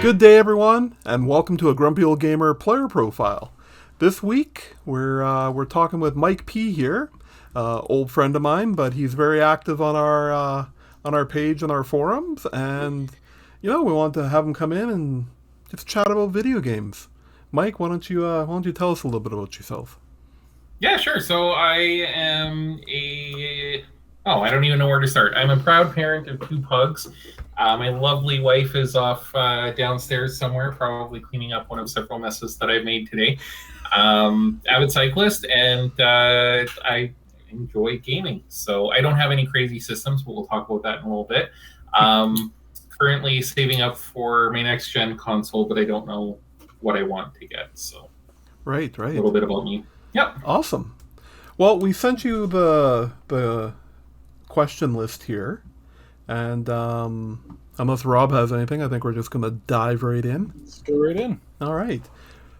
Good day, everyone, and welcome to a Grumpy Old Gamer player profile. This week, we're talking with Mike P here, old friend of mine, but he's very active on our page and our forums, and we want to have him come in and just chat about video games. Mike, why don't you tell us a little bit about yourself? Yeah, sure. So I am a. Oh, I don't even know where to start. I'm a proud parent of two pugs. My lovely wife is off downstairs somewhere, probably cleaning up one of several messes that I've made today. Avid cyclist, and I enjoy gaming. So I don't have any crazy systems, but we'll talk about that in a little bit. Um, Currently saving up for my next gen console, but I don't know what I want to get. So Right, a right. little bit about me. Yep. Awesome. Well, we sent you the question list here, and unless Rob has anything, I think we're just gonna dive right in. Let's go right in. All right.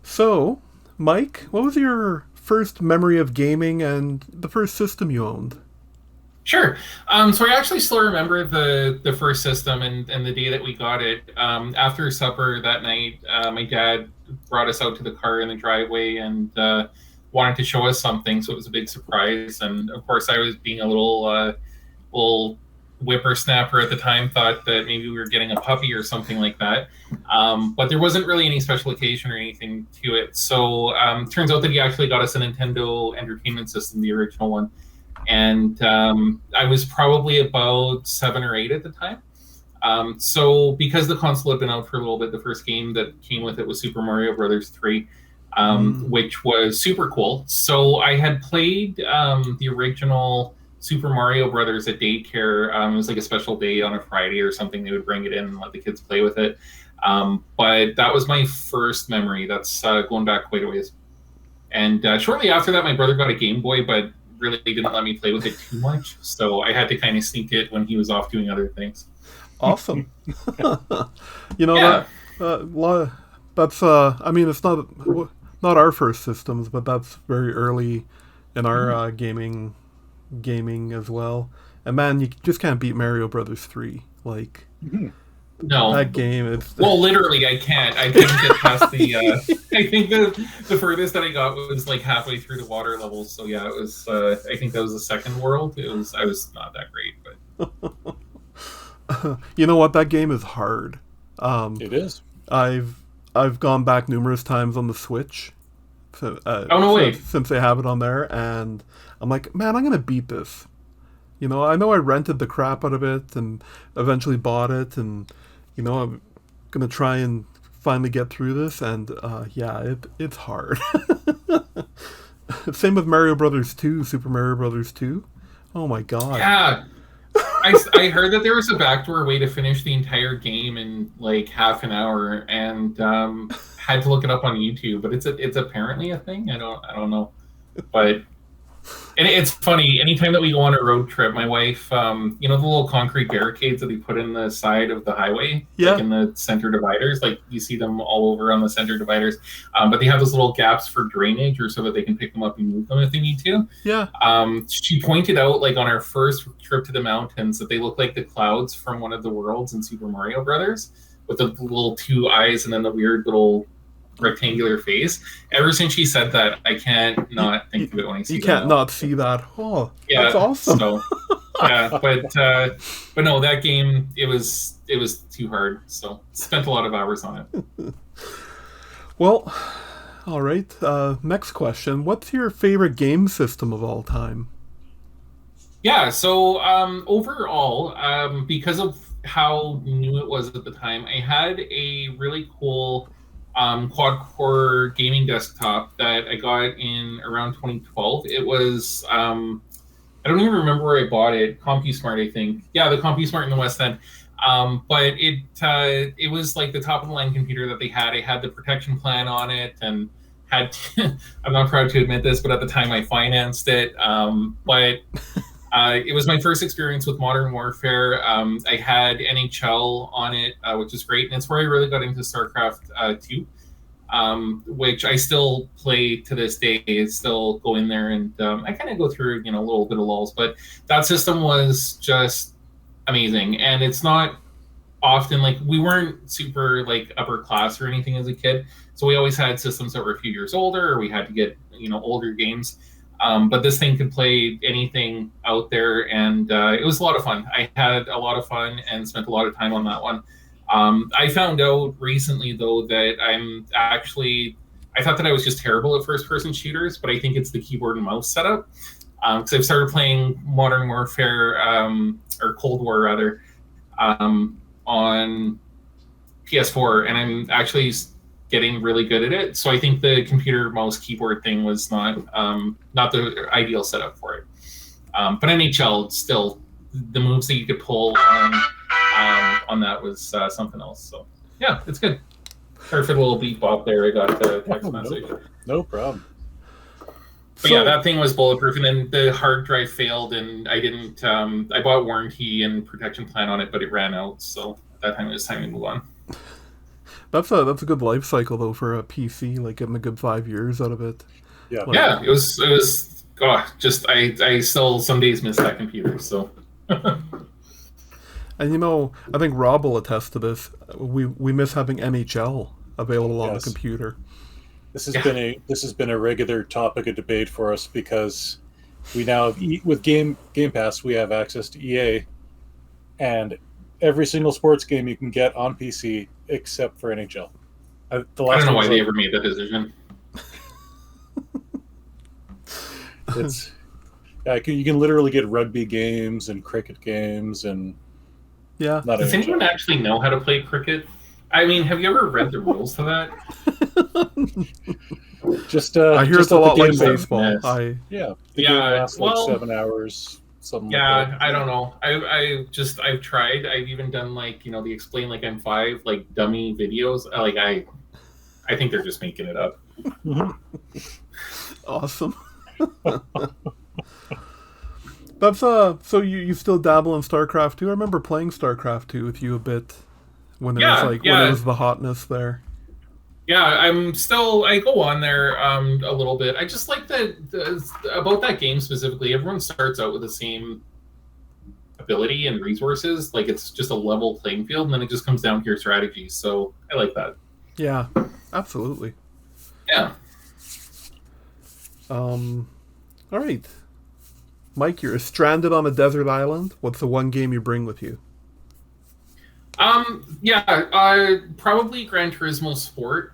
So, Mike, what was your first memory of gaming and the first system you owned? Sure. So I actually still remember the first system and the day that we got it. After supper that night, my dad brought us out to the car in the driveway and wanted to show us something. So it was a big surprise. And of course, I was being a little whippersnapper at the time, thought that maybe we were getting a puppy or something like that. But there wasn't really any special occasion or anything to it. So turns out that he actually got us a Nintendo Entertainment System, the original one, and I was probably about 7 or 8 at the time. So because the console had been out for a little bit, the first game that came with it was Super Mario Brothers 3, which was super cool. So I had played the original Super Mario Brothers at daycare. It was like a special day on a Friday or something. They would bring it in and let the kids play with it. But that was my first memory. That's going back quite a ways. And shortly after that, my brother got a Game Boy, but really didn't let me play with it too much. So I had to kind of sneak it when he was off doing other things. Awesome. you know Yeah. that's I mean it's not our first systems, but that's very early in our gaming as well. And man, you just can't beat Mario Brothers 3. Like No. that game it's Well, literally, I can't. I couldn't get past the. I think the furthest that I got was like halfway through the water levels. So yeah, it was. I think that was the second world. It was. I was not that great, but you know what, that game is hard. It is. I've gone back numerous times on the Switch, oh no way. since they have it on there, and I'm like, man, I'm gonna beat this. I know I rented the crap out of it and eventually bought it, and I'm gonna try and finally get through this. And yeah, it's hard. Same with Mario Brothers 2, Super Mario Brothers 2. Oh my god. Yeah, I heard that there was a backdoor way to finish the entire game in like half an hour, and had to look it up on YouTube. But it's apparently a thing. I don't know, but. And it's funny, anytime that we go on a road trip, my wife, the little concrete barricades that they put in the side of the highway, like Yeah. in the center dividers, like you see them all over on the center dividers, but they have those little gaps for drainage or so that they can pick them up and move them if they need to. Yeah. She pointed out, like on our first trip to the mountains, that they look like the clouds from one of the worlds in Super Mario Brothers, with the little two eyes and then the weird little rectangular face. Ever since she said that, I can't not think of it when I see You them can't now. not see that. Oh, Yeah, that's awesome. so yeah, but no, that game it was too hard. So spent a lot of hours on it. Well, all right. Next question. What's your favorite game system of all time? Yeah, so overall, because of how new it was at the time, I had a really cool quad core gaming desktop that I got in around 2012. It was I don't even remember where I bought it. CompuSmart, I think. Yeah, the CompuSmart in the West End. But it was like the top of the line computer that they had. I had the protection plan on it and had. I'm not proud to admit this, but at the time I financed it. But it was my first experience with Modern Warfare. I had NHL on it, which is great, and it's where I really got into StarCraft 2, which I still play to this day. I still go in there and I kind of go through, a little bit of lulls, but that system was just amazing. And it's not often, like, we weren't super like upper class or anything as a kid, so we always had systems that were a few years older, or we had to get older games. But this thing could play anything out there, and it was a lot of fun. I had a lot of fun and spent a lot of time on that one. I found out recently, though, that I thought that I was just terrible at first-person shooters, but I think it's the keyboard and mouse setup. Because I've started playing Modern Warfare, or Cold War, rather, on PS4, and I'm actually getting really good at it. So I think the computer mouse keyboard thing was not the ideal setup for it. But NHL, still, the moves that you could pull on that was something else. So yeah, it's good. Sorry for the little beep bop there. I got the text message. No problem. But yeah, that thing was bulletproof, and then the hard drive failed, and I didn't. I bought warranty and protection plan on it, but it ran out. So at that time, it was time to move on. That's a good life cycle though for a PC. Like getting a good 5 years out of it. Yeah, like, yeah, it was. Just I still some days miss that computer. So. And I think Rob will attest to this. We miss having NHL available on the computer. This has been a regular topic of debate for us because we now have, with Game Pass, we have access to EA, and every single sports game you can get on PC except for NHL. I don't know why they ever made that decision. It's you can literally get rugby games and cricket games and Does anyone actually know how to play cricket? I mean, have you ever read the rules to that? I hear it's a lot like baseball. The game lasts like 7 hours. Something like that. I don't know. I've tried. I've even done the explain like I'm 5 like dummy videos. I think they're just making it up. Awesome. That's so you still dabble in StarCraft 2? I remember playing StarCraft 2 with you a bit when it was the hotness there. Yeah, I go on there a little bit. I just like about that game specifically, everyone starts out with the same ability and resources. Like, it's just a level playing field, and then it just comes down to your strategy. So I like that. Yeah, absolutely. Yeah. All right. Mike, you're stranded on a desert island. What's the one game you bring with you? Probably Gran Turismo Sport.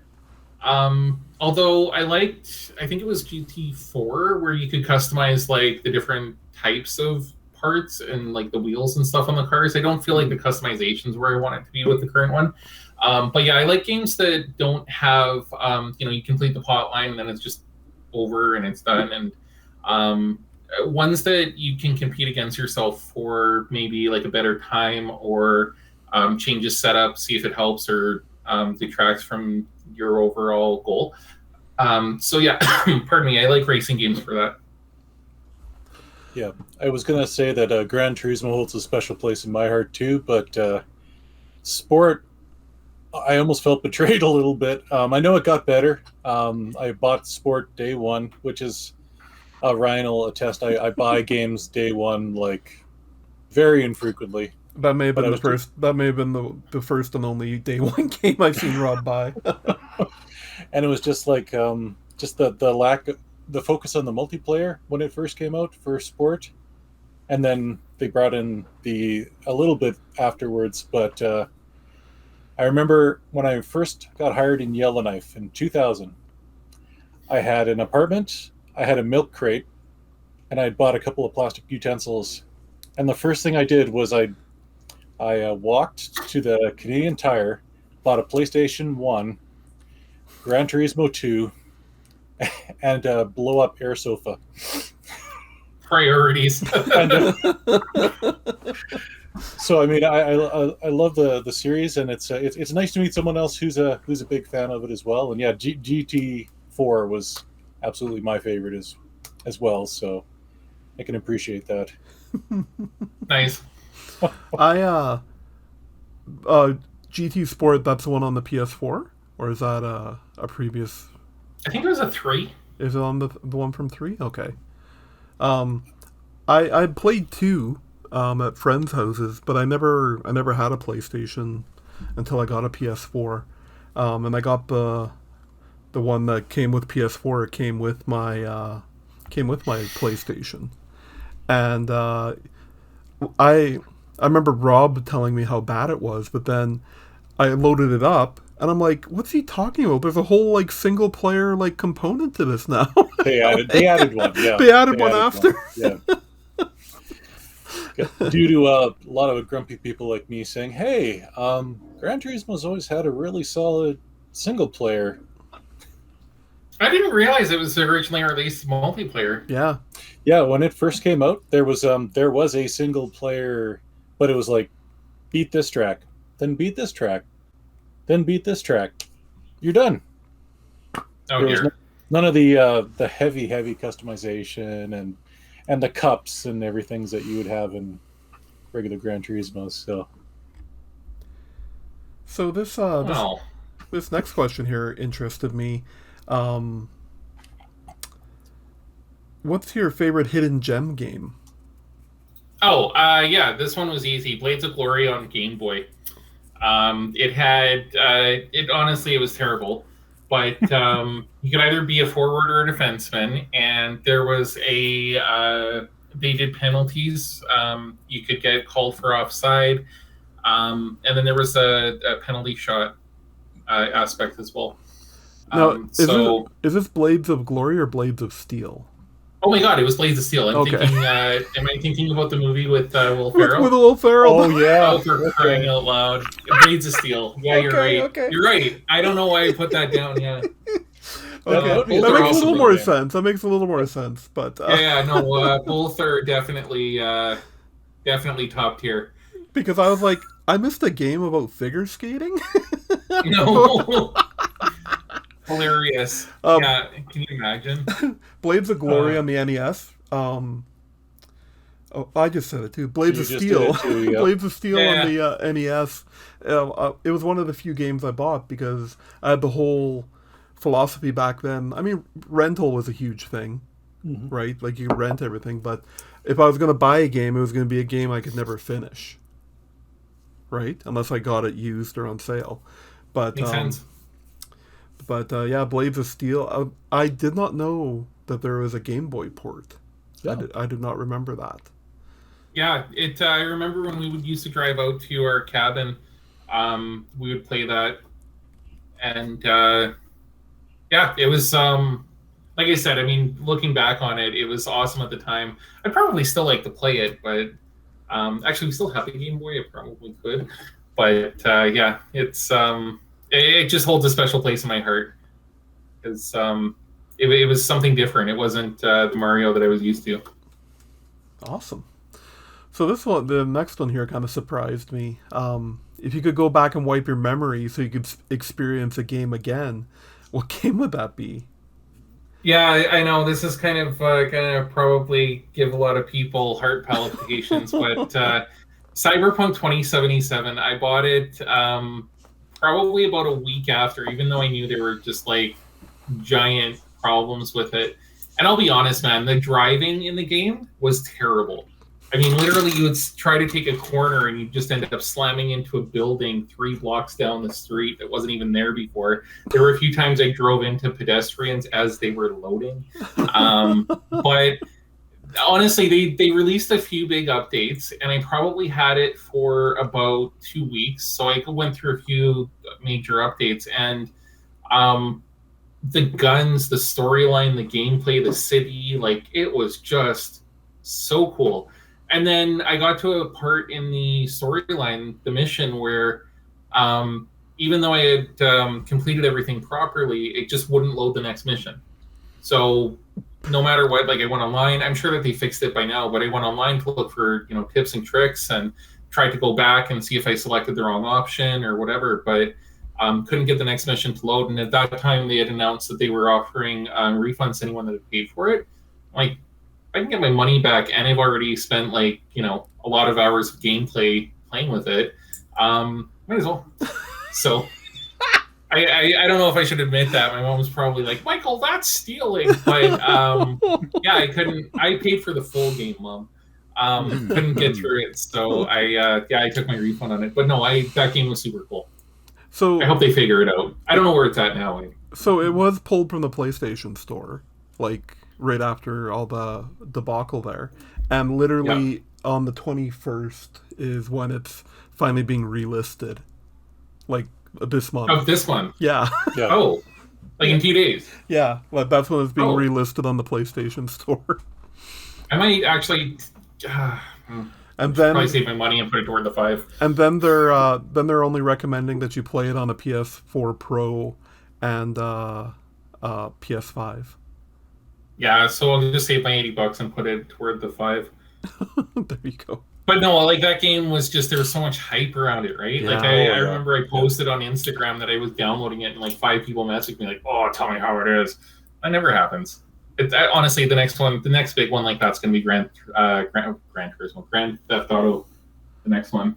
Although I think it was GT4 where you could customize like the different types of parts and like the wheels and stuff on the cars. I don't feel like the customization's where I want it to be with the current one. But yeah, I like games that don't have, you complete the plot line and then it's just over and it's done. And ones that you can compete against yourself for maybe like a better time or changes setup, see if it helps or detracts from your overall goal. So yeah, pardon me, I like racing games for that. Yeah, I was going to say that Gran Turismo holds a special place in my heart too, but Sport, I almost felt betrayed a little bit. I know it got better. I bought Sport day one, which is, Ryan will attest, I buy games day one, like, very infrequently. That may have been the first and only day one game I've seen Rob buy. And it was just like just the lack of the focus on the multiplayer when it first came out for Sport, and then they brought in a little bit afterwards. But I remember when I first got hired in Yellowknife in 2000, I had an apartment, I had a milk crate, and I had bought a couple of plastic utensils. And the first thing I did was I walked to the Canadian Tire, bought a PlayStation 1, Gran Turismo 2, and a blow-up air sofa. Priorities. So I mean, I love the series, and it's nice to meet someone else who's a big fan of it as well. And yeah, GT4 was absolutely my favorite as well. So I can appreciate that. Nice. GT Sport, that's the one on the PS4? Or is that a previous... I think it was a 3. Is it on the one from 3? Okay. I played 2 at friends' houses, but I never had a PlayStation until I got a PS4, and I got the one that came with PS4. It came with my PlayStation, and I remember Rob telling me how bad it was, but then I loaded it up, and I'm like, "What's he talking about? There's a whole like single player like component to this now." They added one. Yeah, they added one after. Yeah. Due to a lot of grumpy people like me saying, "Hey, Gran Turismo's always had a really solid single player." I didn't realize it was originally released multiplayer. Yeah. Yeah, when it first came out, there was a single player, but it was like, beat this track, then beat this track, then beat this track. You're done. Oh, there was dear. none of the heavy customization and the cups and everything that you would have in regular Gran Turismo. So this Wow. this next question here interested me. What's your favorite hidden gem game? Oh, yeah, this one was easy. Blades of Glory on Game Boy. It had, it honestly, it was terrible. But you could either be a forward or a defenseman, and there was they did penalties. You could get called for offside, and then there was a penalty shot aspect as well. Now, is this Blades of Glory or Blades of Steel? Oh my God! It was Blades of Steel. I'm Okay. thinking. Am I thinking about the movie with Will Ferrell? With Will Ferrell? Oh yeah, Oh, for crying out loud! Blades of Steel. Yeah, you're Okay, right. okay. You're right. I don't know why I put that down. Yeah. Okay, That would be that Both are makes a also little more good. sense. That makes a little more sense. But Yeah. No. Both are definitely top tier. because I was like, I missed a game about figure skating. No. Hilarious. Um, Yeah. Can you imagine? Blades of Glory Uh, on the NES. Oh, I just said it too. Blades You of just Steel. did it too, yeah. Blades of Steel Yeah. on the NES. It was one of the few games I bought because I had the whole philosophy back then. I mean, rental was a huge thing, Mhm. right? Like you could rent everything, but if I was going to buy a game, it was going to be a game I could never finish, right? Unless I got it used or on sale. But Makes sense. But yeah, Blades of Steel. I did not know that there was a Game Boy port. Yeah. I did not remember that. Yeah. I remember when we would used to drive out to our cabin. We would play that, and yeah, it was like I said. I mean, looking back on it, it was awesome at the time. I'd probably still like to play it, but actually, we still have the Game Boy. I probably could, but yeah, it's it just holds a special place in my heart because it was something different. It wasn't the Mario that I was used to. Awesome. So the next one here kind of surprised me. If you could go back and wipe your memory so you could experience a game again, what game would that be? Yeah, I know this is kind of gonna probably give a lot of people heart palpitations, but Cyberpunk 2077, I bought it probably about a week after, even though I knew there were just like giant problems with it. And I'll be honest, man, the driving in the game was terrible. I mean, literally, you would try to take a corner and you just end up slamming into a building 3 blocks down the street that wasn't even there before. There were a few times I drove into pedestrians as they were loading. But honestly, they released a few big updates, and I probably had it for about 2 weeks. So I went through a few major updates, and the guns, the storyline, the gameplay, the city, like it was just so cool. And then I got to a part in the storyline, the mission, where even though I had completed everything properly, it just wouldn't load the next mission. So no matter what, like I went online. I'm sure that they fixed it by now, but I went online to look for tips and tricks and tried to go back and see if I selected the wrong option or whatever, but couldn't get the next mission to load. And at that time, they had announced that they were offering refunds to anyone that had paid for it. Like, I can get my money back, and I've already spent a lot of hours of gameplay playing with it. Might as well. So I don't know if I should admit that. My mom was probably like, Michael, that's stealing. But yeah, I couldn't. I paid for the full game, Mom. Couldn't get through it, so I took my refund on it. But no, that game was super cool. So I hope they figure it out. I don't know where it's at now. So it was pulled from the PlayStation Store, like right after all the debacle there, and literally on the 21st is when it's finally being relisted, like this month. Of this month? Yeah. Yeah. Oh, like in 2 days? Yeah, like that's when it's being relisted on the PlayStation Store. I might actually. And then probably save my money and put it toward the 5. And then they're only recommending that you play it on a PS4 Pro and PS5. Yeah, so I'll just save my $80 and put it toward the 5. There you go. But no, like that game was just, there was so much hype around it, right? Yeah. Like I remember I posted on Instagram that I was downloading it, and like 5 people messaged me like, "Oh, tell me how it is." That never happens. Honestly, the next big one like that's going to be Grand Theft Auto, the next one.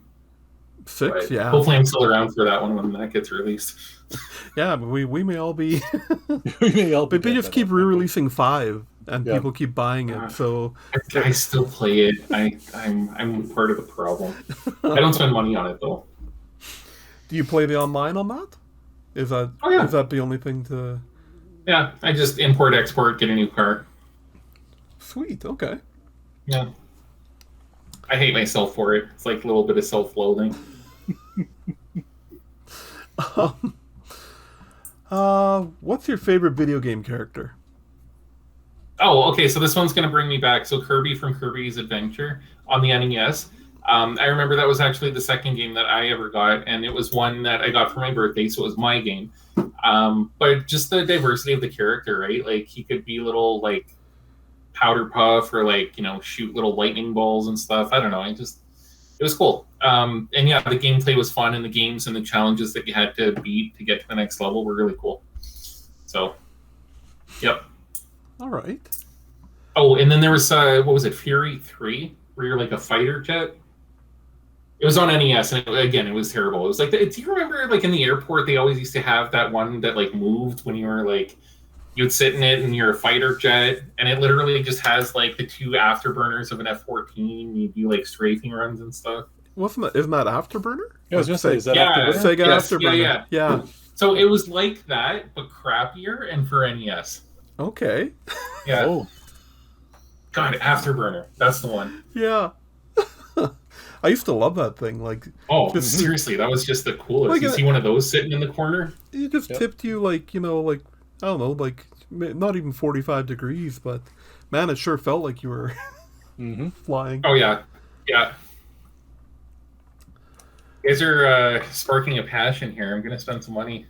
6, but yeah. Hopefully, I'm still around for that one when that gets released. Yeah, but we may all be. We may all be But they just keep re-releasing 5, and Yeah. people keep buying it. So I still play it. I'm part of the problem. I don't spend money on it though. do you play the online on that? Is that Oh, yeah. is that the only thing to? Yeah, I just import, export, get a new car. Sweet. Okay. Yeah. I hate myself for it. It's like a little bit of self-loathing. What's your favorite video game character? Oh, okay. So this one's going to bring me back. So Kirby from Kirby's Adventure on the NES. I remember that was actually the second game that I ever got, and it was one that I got for my birthday, so it was my game. But just the diversity of the character, right? Like he could be little like powder puff or like, shoot little lightning balls and stuff. I don't know. It was cool. And yeah, the gameplay was fun, and the games and the challenges that you had to beat to get to the next level were really cool. So, yep. All right. Oh, and then there was what was it, Fury 3, where you're like a fighter jet. It was on NES, and it was terrible. It was like, do you remember like in the airport they always used to have that one that like moved when you were like, you'd sit in it and you're a fighter jet, and it literally just has like the 2 afterburners of an F-14. You do like strafing runs and stuff. Isn't that Afterburner? Yeah, I was gonna say, is that Yeah. after Sega Yes, Afterburner. Yeah. So it was like that, but crappier, and for NES. Okay. Yeah. Oh, God, Afterburner. That's the one. Yeah. I used to love that thing. Like, Oh, Just- seriously, that was just the coolest. Like you a- see one of those sitting in the corner? it just Yep. tipped you like, like, I don't know, like not even 45 degrees, but man, it sure felt like you were mm-hmm. flying. Oh, yeah. Yeah. You guys are sparking a passion here. I'm going to spend some money.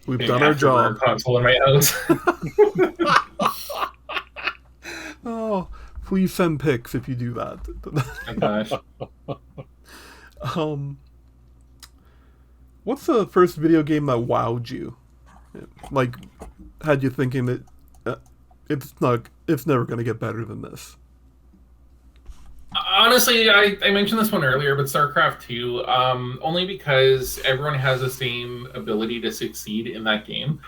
We've getting done our Afterburner job. console in my house. Oh, please send pics if you do that. Oh, gosh. What's the first video game that wowed you? Like, had you thinking that it's never going to get better than this? Honestly, I mentioned this one earlier, but StarCraft 2, only because everyone has the same ability to succeed in that game.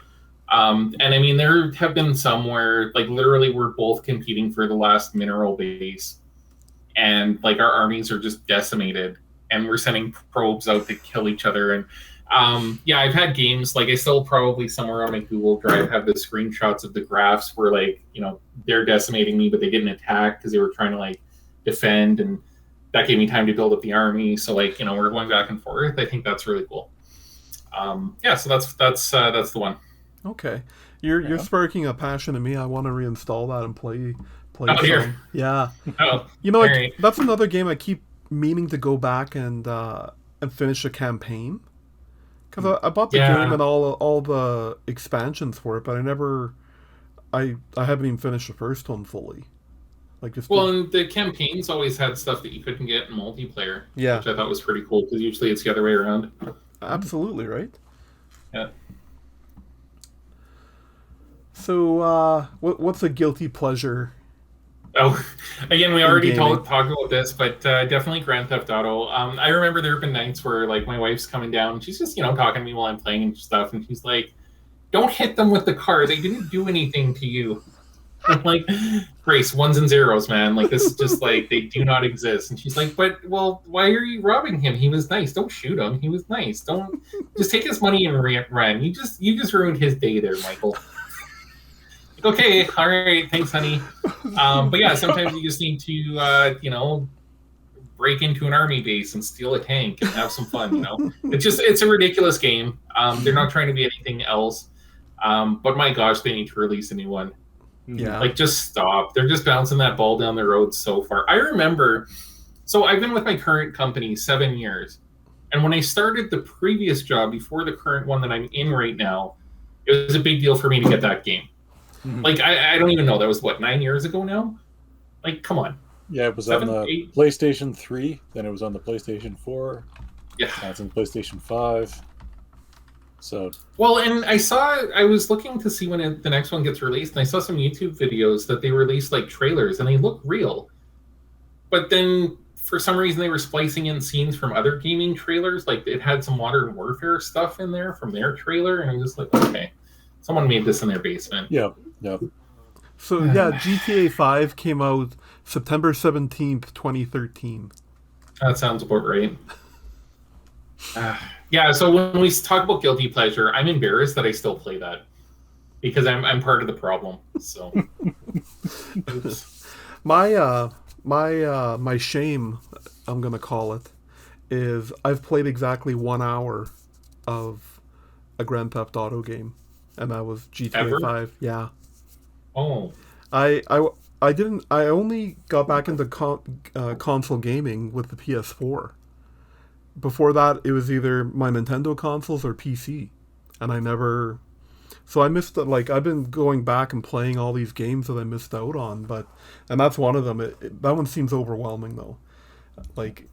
And I mean, there have been some where, like, literally we're both competing for the last mineral base, and, like, our armies are just decimated, and we're sending probes out to kill each other. And, yeah, I've had games, like, I still probably somewhere on my Google Drive have the screenshots of the graphs where, like, they're decimating me, but they didn't attack because they were trying to, like, defend, and that gave me time to build up the army. So, like, we're going back and forth. I think that's really cool. Yeah, so that's the one. Okay, you're Yeah. sparking a passion in me. I want to reinstall that and play Oh, some. here. Yeah, Oh, like, that's another game I keep meaning to go back and finish a campaign, because I bought the Yeah. game and all the expansions for it, but I haven't even finished the first one fully. Like, just well, and the campaigns always had stuff that you couldn't get in multiplayer, yeah, which I thought was pretty cool, because usually it's the other way around. absolutely right. Yeah. So, what's a guilty pleasure? Oh, again, we already gaming. talked about this, but definitely Grand Theft Auto. I remember there have been nights where, like, my wife's coming down, she's just, talking to me while I'm playing and stuff, and she's like, "Don't hit them with the car. They didn't do anything to you." I'm like, Grace, ones and zeros, man. Like, this is just like, they do not exist. And she's like, but, well, why are you robbing him? He was nice. Don't shoot him. He was nice. Don't, just take his money and run. You just ruined his day there, Michael. Like, okay, all right, thanks, honey. But yeah, sometimes you just need to, break into an army base and steal a tank and have some fun, It's a ridiculous game. They're not trying to be anything else. But my gosh, they need to release a new one. Yeah. Like, just stop. They're just bouncing that ball down the road so far. I remember, so I've been with my current company 7 years. And when I started the previous job before the current one that I'm in right now, it was a big deal for me to get that game. Mhm. Like, I don't even know. That was, 9 years ago now? Like, come on. Yeah, it was 7, on the 8? PlayStation 3, then it was on the PlayStation 4, Yeah. now it's on PlayStation 5. So, Well, and I was looking to see when the next one gets released, and I saw some YouTube videos that they released, like, trailers, and they look real. But then, for some reason, they were splicing in scenes from other gaming trailers. Like, it had some Modern Warfare stuff in there from their trailer, and I'm just like, okay, someone made this in their basement. yeah. So yeah, GTA 5 came out September 17th, 2013. That sounds about right. Yeah, so when we talk about guilty pleasure, I'm embarrassed that I still play that because I'm part of the problem. So My shame, I'm gonna call it, is I've played exactly 1 hour of a Grand Theft Auto game, and that was GTA Ever? 5. Yeah. Oh, I didn't. I only got back into console gaming with the PS4. Before that, it was either my Nintendo consoles or PC, and I never. So I missed it. Like, I've been going back and playing all these games that I missed out on, and that's one of them. That one seems overwhelming though. Like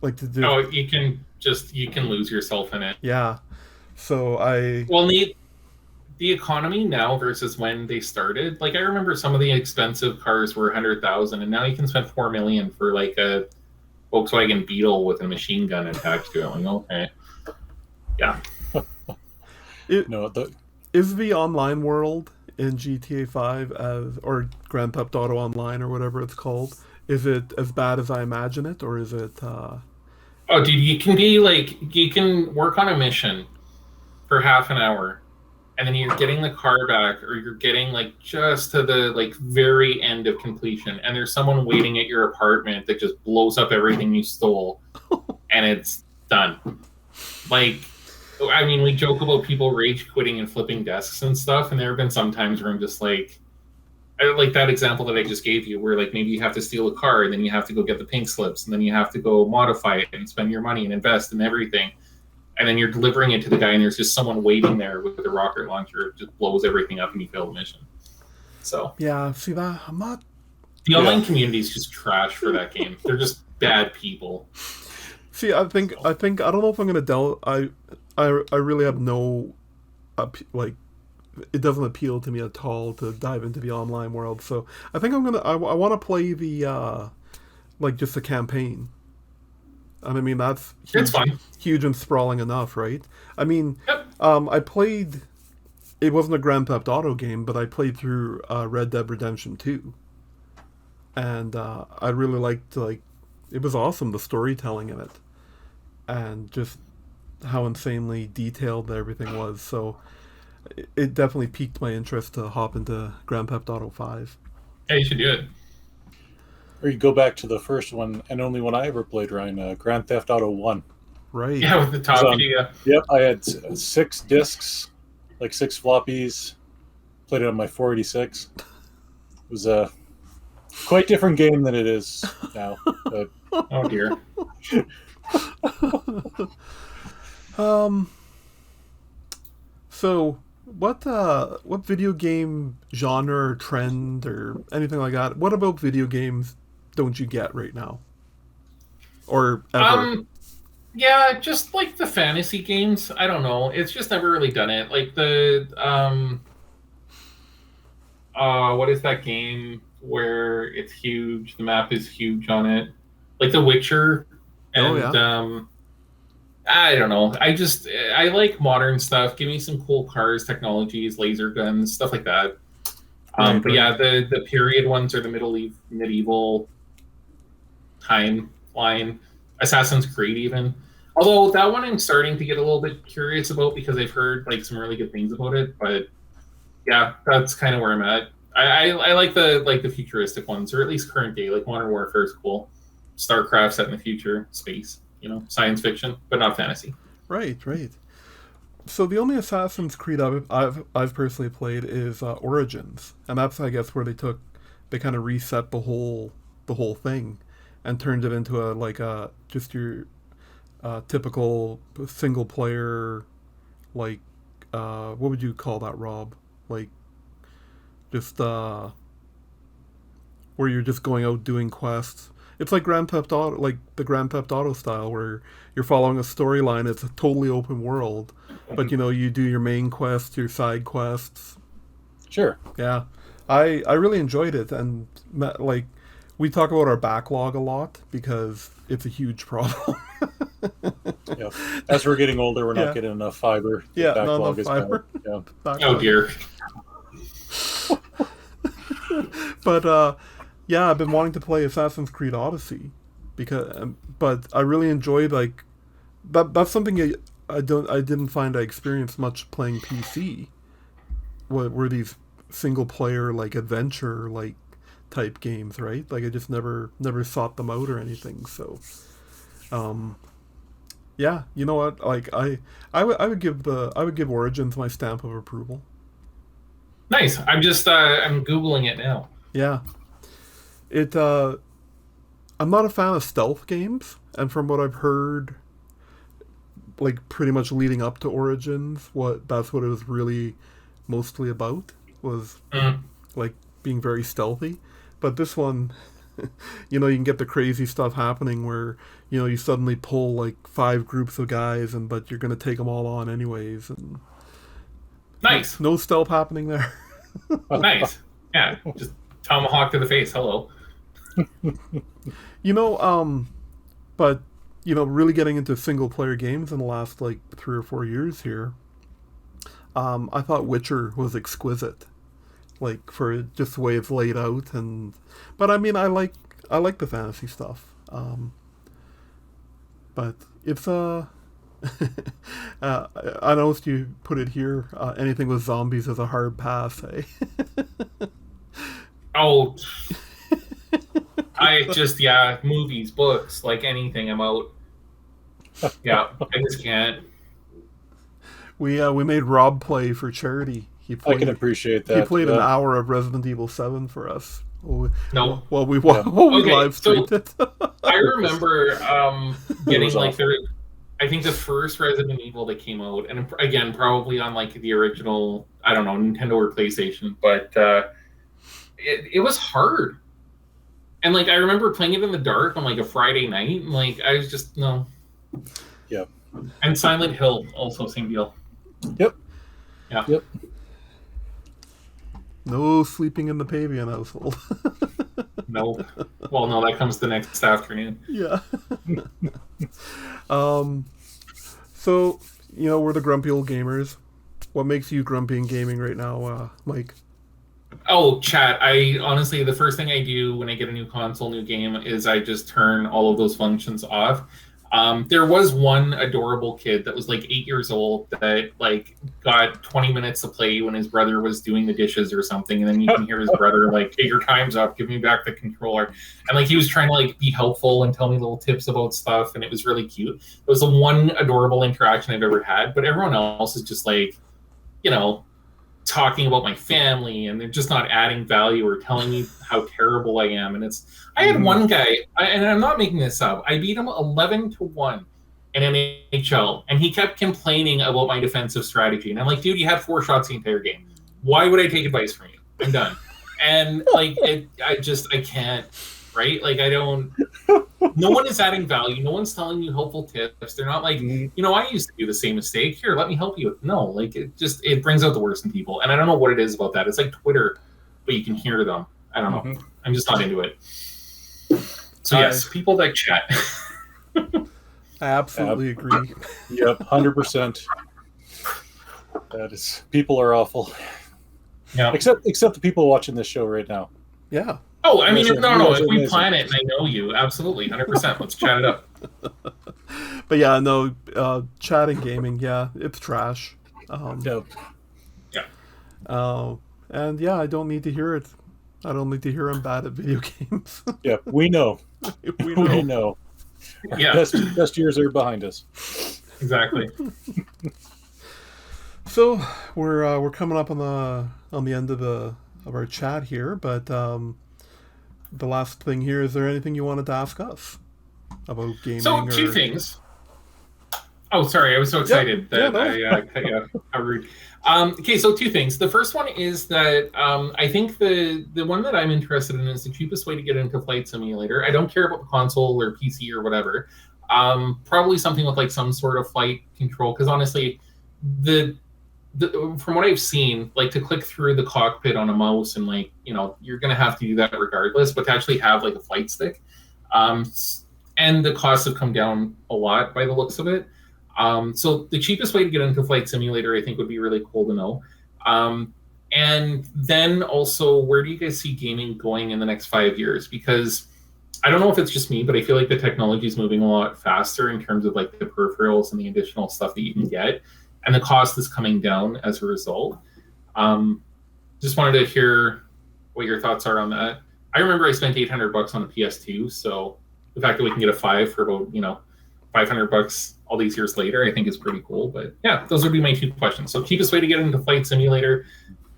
to do. oh, you can lose yourself in it. Yeah. So Well, the economy now versus when they started. Like, I remember some of the expensive cars were 100,000, and now you can spend 4 million for like a Volkswagen Beetle with a machine gun attached to it. Like, okay, yeah. Is the online world in GTA 5 or Grand Theft Auto Online or whatever it's called, is it as bad as I imagine it, or is it? Oh, dude, you can work on a mission for half an hour, and then you're getting the car back, or you're getting like just to the like very end of completion, and there's someone waiting at your apartment that just blows up everything you stole, and it's done. Like, I mean, we joke about people rage quitting and flipping desks and stuff, and there have been some times where I'm just like that example that I just gave you, where like maybe you have to steal a car, and then you have to go get the pink slips, and then you have to go modify it and spend your money and invest in everything. And then you're delivering it to the guy, and there's just someone waiting there with a rocket launcher. It just blows everything up, and you fail the mission. So yeah, see that I'm not. The online community is just trash for that game. They're just bad people. See, I think I don't know if I'm gonna delve. I really have no, like, it doesn't appeal to me at all to dive into the online world. So I think I want to play the like just the campaign. And I mean, that's huge, It's fun. huge and sprawling enough, right? I mean, Yep. I played. It wasn't a Grand Theft Auto game, but I played through Red Dead Redemption 2, and I really liked, like, it was awesome, the storytelling in it, and just how insanely detailed everything was. So it definitely piqued my interest to hop into Grand Theft Auto 5. Yeah, you should do it. Or you go back to the first one, and only one I ever played, Ryan, Grand Theft Auto 1. Right. Yeah, with the top video. Yep, I had 6 discs, like 6 floppies, played it on my 486. It was a quite different game than it is now. But Oh dear. So what video game genre or trend or anything like that? What about video games don't you get right now? Or ever? Yeah, just like the fantasy games. I don't know. It's just never really done it. Like the what is that game where it's huge? The map is huge on it. Like The Witcher. And I don't know. I like modern stuff. Give me some cool cars, technologies, laser guns, stuff like that. Right, But yeah, the period ones are the medieval timeline. Assassin's Creed even. Although that one I'm starting to get a little bit curious about because I've heard like some really good things about it. But yeah, that's kind of where I'm at. I like the futuristic ones, or at least current day. Like Modern Warfare is cool. StarCraft set in the future, space, science fiction, but not fantasy. right. So the only Assassin's Creed I've personally played is Origins, and that's I guess where they kind of reset the whole thing, and turned it into a just your typical single player, like what would you call that, Rob? Like just where you're just going out doing quests. It's like Grand Theft Auto, like the Grand Theft Auto style, where you're following a storyline. It's a totally open world, but you do your main quests, your side quests. Sure. Yeah, I really enjoyed it, and like we talk about our backlog a lot because it's a huge problem. Yeah. As we're getting older, we're Yeah. not getting enough fiber. The Yeah, not backlog enough is fiber. Yeah. Oh dear. But yeah, I've been wanting to play Assassin's Creed Odyssey but I really enjoyed like that's something I didn't find I experienced much playing PC. Were these single player like adventure like type games, right? Like I just never sought them out or anything. So, yeah, you know what? Like I would give Origins my stamp of approval. Nice. I'm googling it now. Yeah. I'm not a fan of stealth games, and from what I've heard, like pretty much leading up to Origins, that's what it was really mostly about, was like being very stealthy. But this one, you can get the crazy stuff happening where, you suddenly pull like 5 groups of guys, but you're gonna take them all on anyways, and Nice. no stealth happening there. Nice. Yeah. Just tomahawk to the face. Hello. But really getting into single player games in the last like 3 or 4 years here, I thought Witcher was exquisite, like for just the way it's laid out, but I mean I like the fantasy stuff, but it's I noticed you put it here. Anything with zombies is a hard pass, eh? Oh, movies, books, like anything, I'm out. Yeah, I just can't. We made Rob play for charity. I can appreciate that. He played an hour of Resident Evil 7 for us. No. Well, we live streamed it. I remember getting was like awful. I think the first Resident Evil that came out, and again probably on like the original, I don't know, Nintendo or PlayStation, but it was hard. And like I remember playing it in the dark on like a Friday night, and like I was just no. Yep. And Silent Hill also same deal. Yep. Yeah. Yep. No sleeping in the Pavian household. No. Well, no, that comes the next afternoon. Yeah. So, we're the grumpy old gamers. What makes you grumpy in gaming right now, Mike? Oh, chat. I honestly, the first thing I do when I get a new console, new game, is I just turn all of those functions off. There was one adorable kid that was like 8 years old that like got 20 minutes to play when his brother was doing the dishes or something, and then you can hear his brother like, "Hey, your time's up. Give me back the controller." And like he was trying to like be helpful and tell me little tips about stuff, and it was really cute. It was the one adorable interaction I've ever had. But everyone else is just like, talking about my family, and they're just not adding value or telling me how terrible I am. And I had one guy, and I'm not making this up, I beat him 11-1 in NHL, and he kept complaining about my defensive strategy. And I'm like, dude, you had 4 shots the entire game. Why would I take advice from you? I'm done. And like, I can't, right? Like, no one is adding value. No one's telling you helpful tips. They're not like, I used to do the same mistake. Here, let me help you. No, like it brings out the worst in people. And I don't know what it is about that. It's like Twitter, but you can hear them. I don't know. I'm just not into it. So yes, people that chat. I absolutely agree. Yep, 100%. People are awful. Yeah. Except the people watching this show right now. Yeah. Oh, I mean, You guys are- no. you guys If are we amazing. plan it and I know you, absolutely, 100%. Let's chat it up. But yeah, no, chatting gaming, yeah, it's trash. Yeah. And yeah, I don't need to hear it. I don't need to hear I'm bad at video games. Yeah, we know. we We know. know. Our Yeah. best years are behind us. Exactly. So we're coming up on the end of our chat here, but the last thing here, is there anything you wanted to ask us about gaming? So, two things. Oh, sorry, I was so excited that no. I cut you off. How rude. Okay, so two things. The first one is that I think the one that I'm interested in is the cheapest way to get into Flight Simulator. I don't care about the console or PC or whatever. Probably something with like some sort of flight control, because honestly, from what I've seen, like to click through the cockpit on a mouse and like, you know, you're going to have to do that regardless, but to actually have like a flight stick, and the costs have come down a lot by the looks of it. So the cheapest way to get into Flight Simulator, I think, would be really cool to know. And then also, where do you guys see gaming going in the next 5 years? Because I don't know if it's just me, but I feel like the technology is moving a lot faster in terms of like the peripherals and the additional stuff that you can get, and the cost is coming down as a result. Just wanted to hear what your thoughts are on that. I remember I spent $800 on a PS2, so the fact that we can get a 5 for about, you know, $500 all these years later, I think is pretty cool. But yeah, those would be my two questions. So cheapest way to get into Flight Simulator,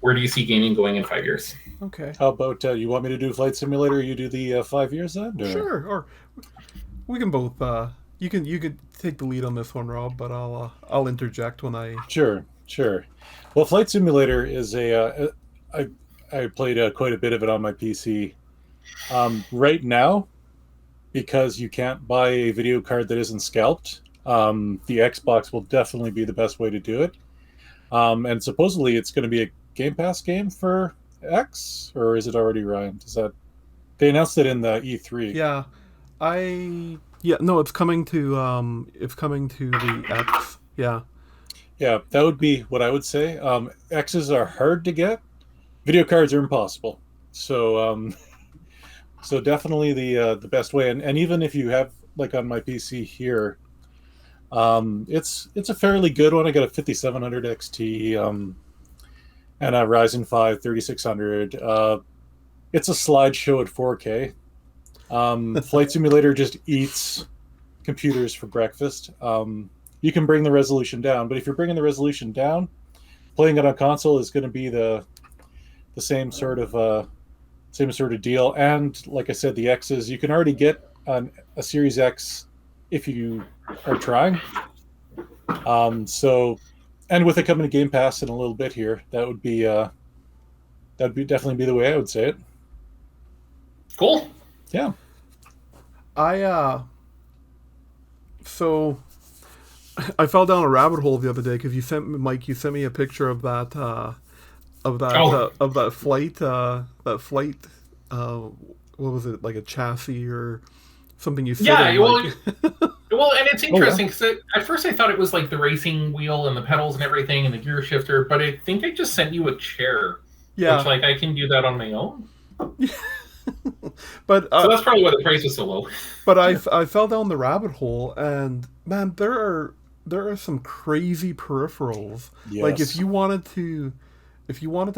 where do you see gaming going in 5 years? Okay. How about you want me to do Flight Simulator? You do the 5 years then? Or? Sure. Or we can both. You could take the lead on this one, Rob, but I'll interject when I. Sure. Well, Flight Simulator is I played quite a bit of it on my PC. Right now, because you can't buy a video card that isn't scalped, the Xbox will definitely be the best way to do it. And supposedly it's going to be a Game Pass game for X, or is it already, Ryan? They announced it in the E3? Yeah, no, it's coming to the X. Yeah. Yeah, that would be what I would say. X's are hard to get. Video cards are impossible. So so definitely the best way. And even if you have, like on my PC here, it's a fairly good one. I got a 5700 XT and a Ryzen 5 3600. It's a slideshow at 4K. Flight Simulator just eats computers for breakfast. You can bring the resolution down, but if you're bringing the resolution down, playing it on console is going to be the same sort of deal. And like I said, the X's, you can already get a Series X if you are trying. So, and with it coming to Game Pass in a little bit here, that would definitely be the way I would say it. Cool. Yeah. So I fell down a rabbit hole the other day because you sent me a picture of that flight. What was it, like a chassis or something you said? Yeah, like... well, and it's interesting because at first I thought it was like the racing wheel and the pedals and everything and the gear shifter, but I think I just sent you a chair. Yeah, which like I can do that on my own. But so that's probably why the price was so low. But I fell down the rabbit hole, and man, there are some crazy peripherals. Yes. Like if you wanted to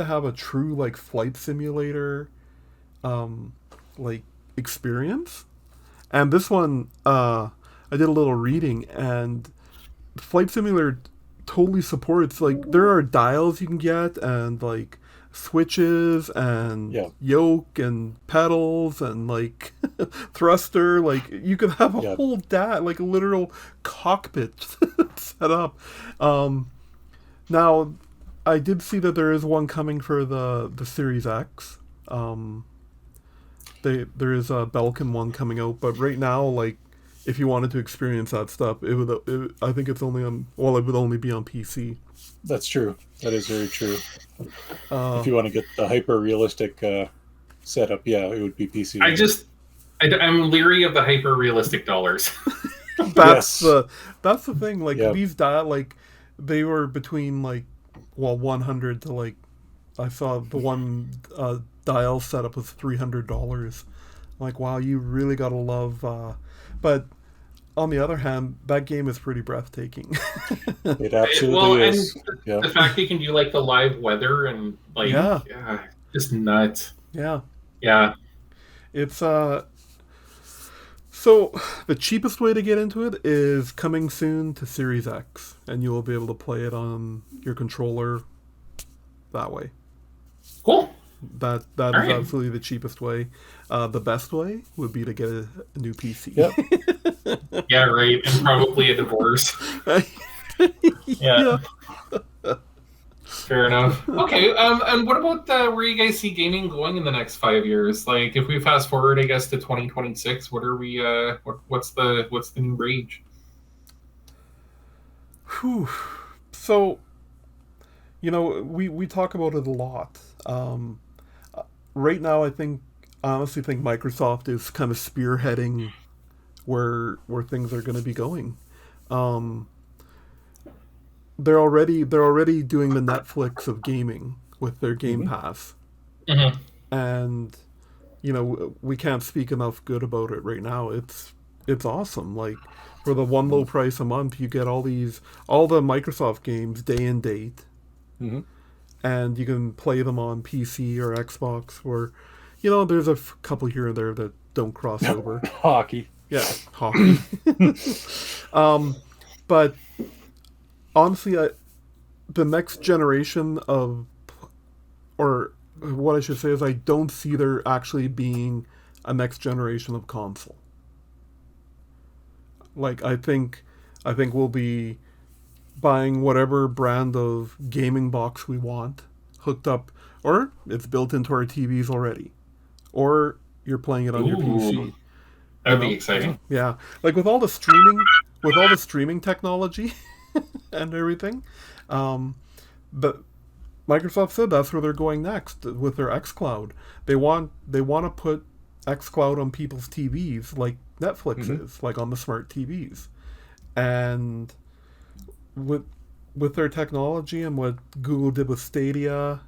have a true like flight simulator like experience, and this one I did a little reading, and Flight Simulator totally supports, like, there are dials you can get and like switches and yoke and pedals and like thruster, like you could have a whole like a literal cockpit set up. Now I did see that there is one coming for the Series X. There is a Belkin one coming out, but right now, like, if you wanted to experience that stuff, I think it's only on. Well, it would only be on PC. That's true. That is very true. If you want to get the hyper realistic setup, yeah, it would be PC. I'm leery of the hyper realistic dollars. That's the thing. Like these like they were between like 100 to like I saw the one dial setup was $300. Like, wow, you really gotta love. But on the other hand, that game is pretty breathtaking. It absolutely is. And the fact you can do like the live weather and like just nuts. Yeah. Yeah. It's so the cheapest way to get into it is coming soon to Series X, and you will be able to play it on your controller that way. Cool. That is right. absolutely the cheapest way. The best way would be to get a new PC. Yep. Yeah, right. And probably a divorce. Yeah. Fair enough. Okay. And what about where you guys see gaming going in the next 5 years? Like, if we fast forward, I guess, to 2026, what are we? What's the new rage? Whew. So, we talk about it a lot. Right now, I honestly think Microsoft is kind of spearheading where things are going to be going. They're already doing the Netflix of gaming with their Game Pass, and we can't speak enough good about it right now. It's awesome. Like, for the one low price a month, you get all the Microsoft games day and date, and you can play them on PC or Xbox. Or, there's a couple here and there that don't cross over. Hockey. Yeah, hockey. But honestly, the next generation or what I should say is, I don't see there actually being a next generation of console. Like, I think we'll be buying whatever brand of gaming box we want, hooked up, or it's built into our TVs already, or you're playing it on your PC. That'd be exciting. Yeah, like with all the streaming technology and everything, but Microsoft said that's where they're going next with their xCloud. They want to put xCloud on people's TVs like Netflix is, like on the smart TVs, and with their technology and what Google did with Stadia.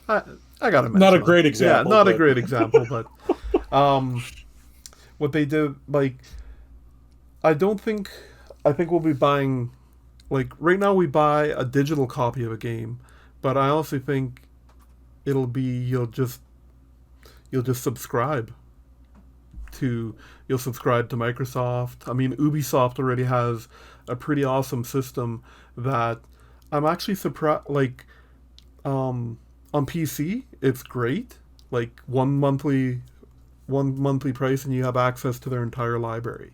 I gotta mention not a great example. Yeah, not a great example, but what they did, like, I think we'll be buying, like, right now we buy a digital copy of a game, but I honestly think it'll be you'll just subscribe to Microsoft. I mean, Ubisoft already has a pretty awesome system that I'm actually surprised, like, on PC, it's great. Like, one monthly price, and you have access to their entire library.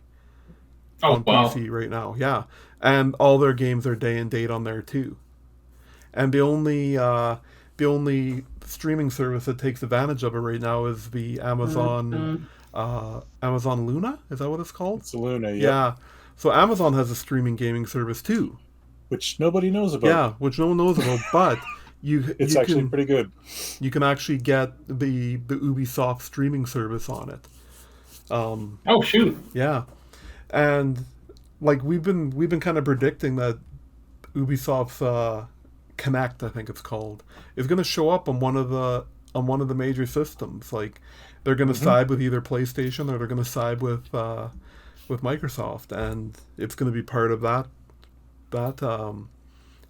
On PC right now, yeah, and all their games are day and date on there too. And the only streaming service that takes advantage of it right now is the Amazon Amazon Luna. Is that what it's called? It's Luna, yeah. So Amazon has a streaming gaming service too, which nobody knows about. Yeah, which no one knows about, but it's actually pretty good. You can actually get the Ubisoft streaming service on it. Oh shoot! Yeah, and like we've been kind of predicting that Ubisoft's Connect, I think it's called, is going to show up on one of the major systems. Like, they're going to side with either PlayStation, or they're going to side with Microsoft, and it's going to be part of that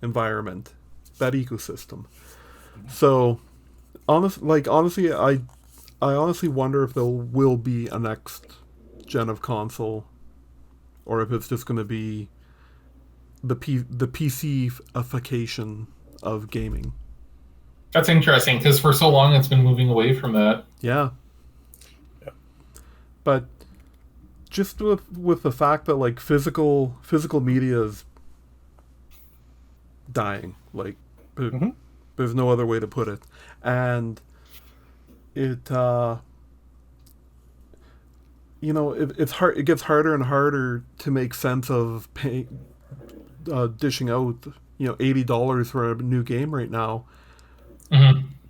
environment, that ecosystem. So, honestly, I honestly wonder if there will be a next gen of console, or if it's just going to be the PC-ification of gaming. That's interesting, because for so long it's been moving away from that. Yeah. But just with the fact that, like, physical media is dying, like, there's no other way to put it, and it it's hard. It gets harder and harder to make sense of dishing out $80 for a new game right now,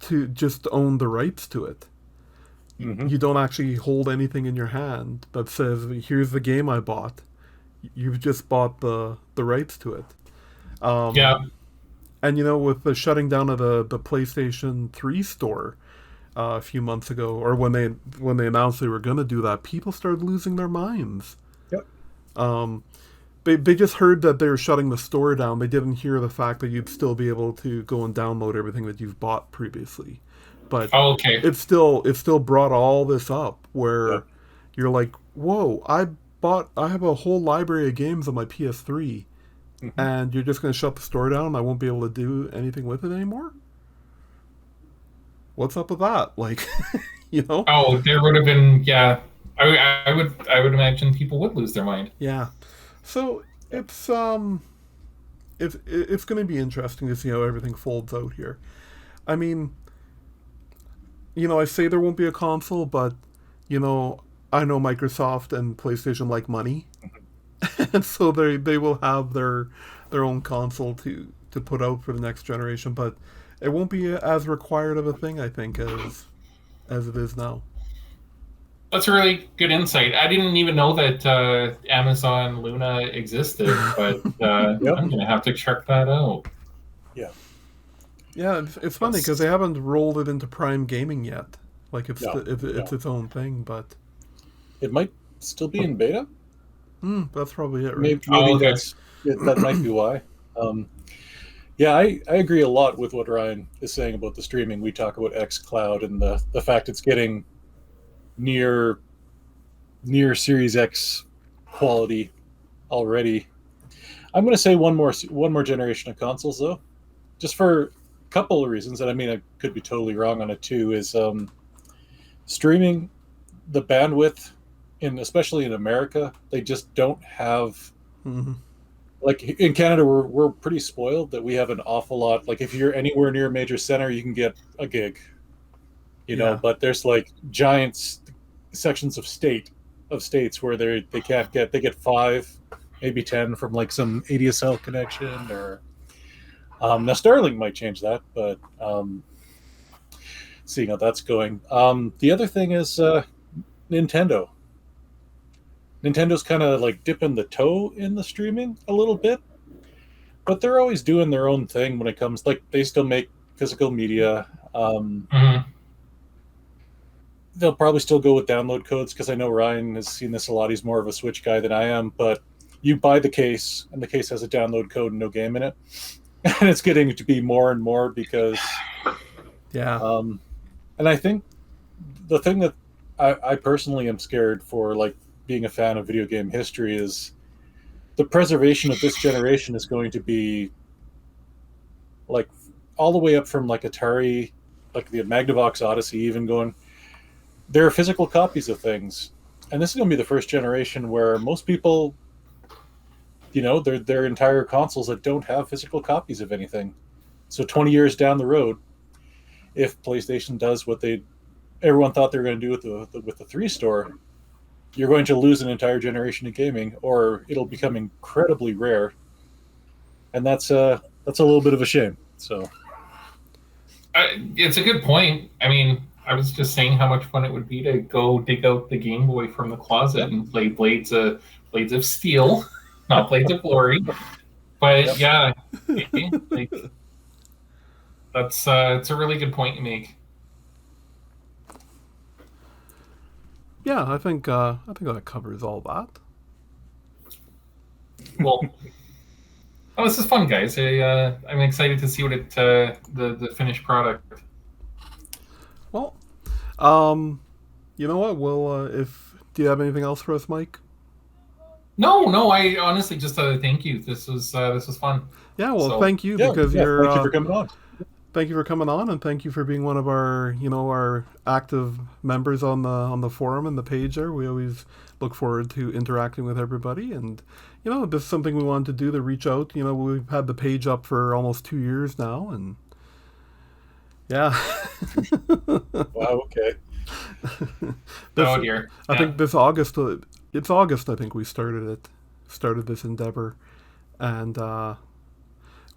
to just own the rights to it. You don't actually hold anything in your hand that says, here's the game I bought. You've just bought the rights to it. And with the shutting down of the PlayStation 3 store a few months ago, or when they announced they were going to do that, people started losing their minds. Yep. They just heard that they were shutting the store down. They didn't hear the fact that you'd still be able to go and download everything that you've bought previously. But okay. it still brought all this up where you're like, whoa, I have a whole library of games on my PS3, and you're just going to shut the store down and I won't be able to do anything with it anymore? What's up with that? Like, Oh, there would have been, yeah. I would imagine people would lose their mind. Yeah. So it's going to be interesting to see how everything folds out here. I mean, I say there won't be a console, but I know Microsoft and PlayStation like money, and so they will have their own console to put out for the next generation, but it won't be as required of a thing, I think, as it is now. That's a really good insight. I didn't even know that Amazon Luna existed, but I'm going to have to check that out. Yeah. Yeah, it's funny because they haven't rolled it into Prime Gaming yet. Like it's its own thing, but it might still be in beta. That's probably it, right? Maybe that might be why. I agree a lot with what Ryan is saying about the streaming. We talk about xCloud and the fact it's getting near Series X quality already. I'm going to say one more generation of consoles though, just for a couple of reasons. And I mean, I could be totally wrong on it too. Is streaming, the bandwidth, especially in America, they just don't have. Mm-hmm. Like in Canada, we're pretty spoiled that we have an awful lot. Like if you're anywhere near a major center, you can get a gig. But there's like giant sections of states where they get 5, maybe 10 from like some ADSL connection or now Starlink might change that, but seeing how that's going. The other thing is Nintendo. Nintendo's kind of like dipping the toe in the streaming a little bit, but they're always doing their own thing when it comes, like they still make physical media. They'll probably still go with download codes because I know Ryan has seen this a lot. He's more of a Switch guy than I am, but you buy the case and the case has a download code and no game in it. And it's getting to be more and more because and I think the thing that I personally am scared for, like being a fan of video game history, is the preservation of this generation is going to be like all the way up from like Atari, like the Magnavox Odyssey, even going. There are physical copies of things, and this is going to be the first generation where most people, their entire consoles that don't have physical copies of anything. So 20 years down the road, if PlayStation does what everyone thought they were going to do with the 3 store, you're going to lose an entire generation of gaming, or it'll become incredibly rare, and that's a little bit of a shame. So, it's a good point. I mean, I was just saying how much fun it would be to go dig out the Game Boy from the closet and play Blades of Steel, not Blades of Glory. But it's a really good point you make. Yeah, I think that covers all that. Well, this is fun, guys. I'm excited to see what the finished product. Well, you know what? Well, do you have anything else for us, Mike? No. I honestly just thank you. This was fun. Yeah. Well, thank you because you're. Thank you for coming on. Thank you for coming on, and thank you for being one of our, our active members on the forum and the page there. We always look forward to interacting with everybody, and this is something we wanted to do, to reach out. We've had the page up for almost 2 years now, and yeah. Wow. Okay. Dear. I think this August. It's August. I think we started this endeavor, and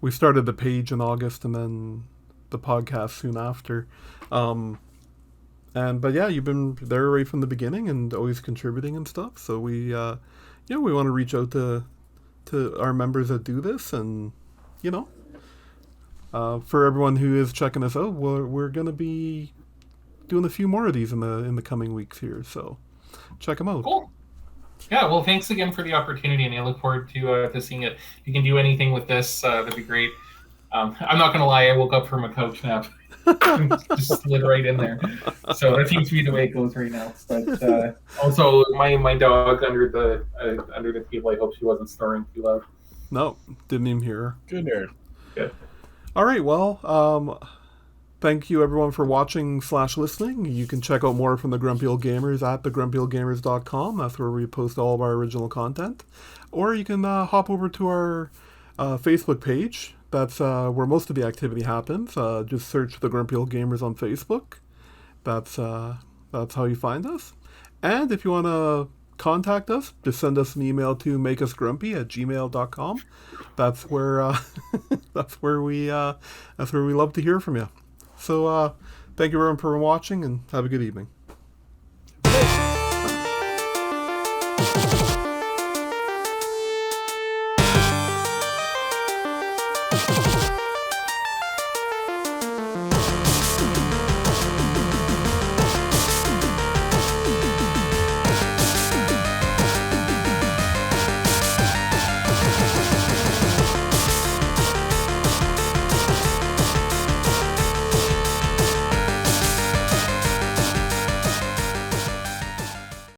we started the page in August, and then the podcast soon after. But yeah, you've been there right from the beginning and always contributing and stuff. So we want to reach out to our members that do this, and for everyone who is checking us out, we're going to be doing a few more of these in the coming weeks here. So check them out. Cool. Yeah, well, thanks again for the opportunity, and I look forward to seeing it. If you can do anything with this, that'd be great. I'm not going to lie, I woke up from a couch nap. Just slid right in there. So that seems to be the way it goes right now. But also, my dog under the table, I hope she wasn't snoring too loud. No, didn't even hear her. Good nerd. Good. All right, well, thank you everyone for watching / listening. You can check out more from the Grumpy Old Gamers at thegrumpyoldgamers.com. That's where we post all of our original content. Or you can hop over to our Facebook page. That's where most of the activity happens. Just search the Grumpy Old Gamers on Facebook. That's how you find us. And if you want to contact us, just send us an email to makeusgrumpy@gmail.com. That's where we love to hear from you. So thank you everyone for watching, and have a good evening.